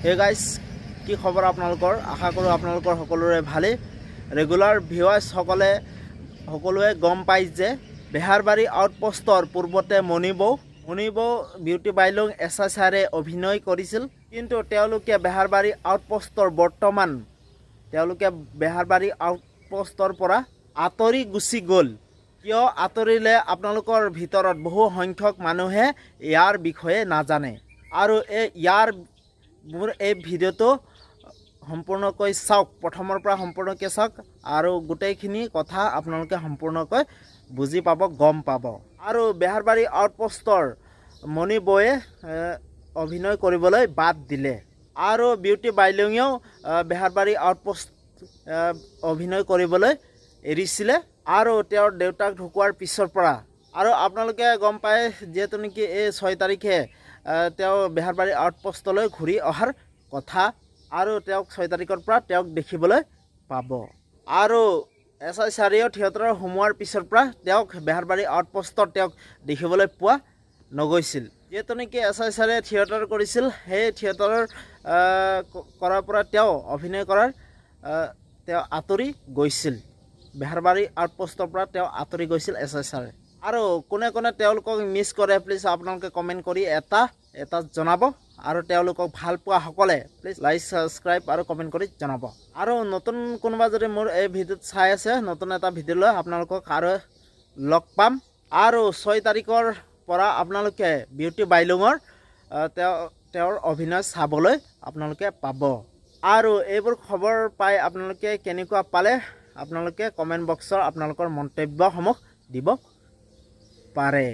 Hey guys, কি খবৰ আপোনালোকৰ? আশা কৰোঁ আপোনালোকৰ সকলোৰে ভালেই। ৰেগুলাৰ ভিউৱাৰ্ছ সকলোৱে গম পায় যে বেহাৰবাৰী আউটপোষ্টৰ পূৰ্বতে মণিবৌ বিউটি বাইলুং এছাচাৰে অভিনয় কৰিছিল। কিন্তু তেওঁলোকে বেহাৰবাৰী আউটপোষ্টৰ বেহাৰবাৰী আউটপোষ্টৰ পৰা আঁতৰি গুচি গ'ল। কিয় আঁতৰিলে আপোনালোকৰ ভিতৰত বহু সংখ্যক মানুহে ইয়াৰ বিষয়ে নাজানে। আৰু মোৰ এই ভিডিঅ'টো সম্পূৰ্ণকৈ চাওক, প্ৰথমৰ পৰা সম্পূৰ্ণকৈ চাওক আৰু গোটেইখিনি কথা আপোনালোকে সম্পূৰ্ণকৈ বুজি পাব, গম পাব। আৰু বেহাৰবাৰী আউটপোষ্টৰ মণিবৌয়ে অভিনয় কৰিবলৈ বাদ দিলে আৰু বিউটি বাইলুঙেও বেহাৰবাৰী আউটপোষ্ট অভিনয় কৰিবলৈ এৰিছিলে। আৰু তেওঁৰ দেউতাক ঢুকোৱাৰ পিছৰ পৰা আৰু আপোনালোকে গম পায় যিহেতু নেকি এই 6 তাৰিখে তেওঁ বেহাৰবাৰী আউটপোষ্টলৈ ঘূৰি অহাৰ কথা আৰু তেওঁক 6 তাৰিখৰ পৰা তেওঁক দেখিবলৈ পাব। আৰু এছাচাৰেও থিয়েটাৰ সোমোৱাৰ পিছৰ পৰা তেওঁক বেহাৰবাৰী আউটপোষ্টত তেওঁক দেখিবলৈ পোৱা নগৈছিল। যিহেতু নেকি এছাচাৰে থিয়েটাৰ কৰিছিল, সেই থিয়েটাৰৰ কৰাৰ পৰা তেওঁ অভিনয় কৰাৰ তেওঁ আঁতৰি গৈছিল। বেহাৰবাৰী আউটপোষ্টৰ পৰা তেওঁ আঁতৰি গৈছিল এছাচাৰে। আৰু কোনে কোনে তেওঁলোকক মিছ কৰে প্লিজ আপোনালোকে কমেণ্ট কৰি এটা জনাব। আৰু তেওঁলোকক ভাল পোৱা সকলে প্লিজ লাইক, ছাবস্ক্ৰাইব আৰু কমেণ্ট কৰি জনাব। আৰু নতুন কোনোবা যদি মোৰ এই ভিডিঅ'ত চাই আছে, নতুন এটা ভিডিঅ' লৈ আপোনালোকক আৰু লগ পাম। আৰু 6 তাৰিখৰ পৰা আপোনালোকে বিউটি বাইলুঙৰ তেওঁৰ অভিনয় চাবলৈ আপোনালোকে পাব। আৰু এইবোৰ খবৰ পাই আপোনালোকে কেনেকুৱা পালে আপোনালোকে কমেণ্ট বক্সৰ আপোনালোকৰ মন্তব্যসমূহ দিব পাৰে।